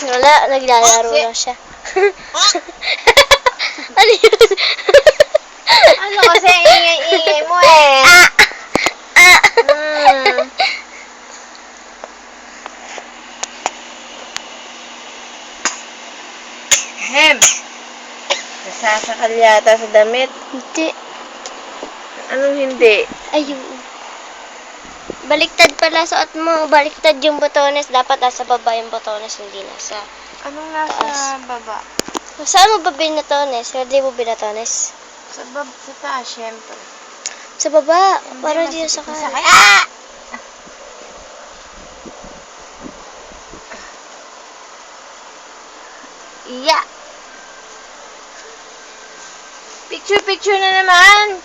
Wala, naglalaro lang siya. Ano yun? Ano kasi ingay-ingay mo eh? Hem! Nasasakal yata sa damit. Hindi. Anong hindi? Ayun. Baliktad pala suot mo. Baliktad yung botones. Dapat nasa baba yung botones, hindi nasa... Anong nasa Taas. baba? Saan mo ba binatones? Hindi mo binatones? Sa taas, syempre. Sa baba. Para di sa Masakay. kanan. Ah! Iya! Picture na naman!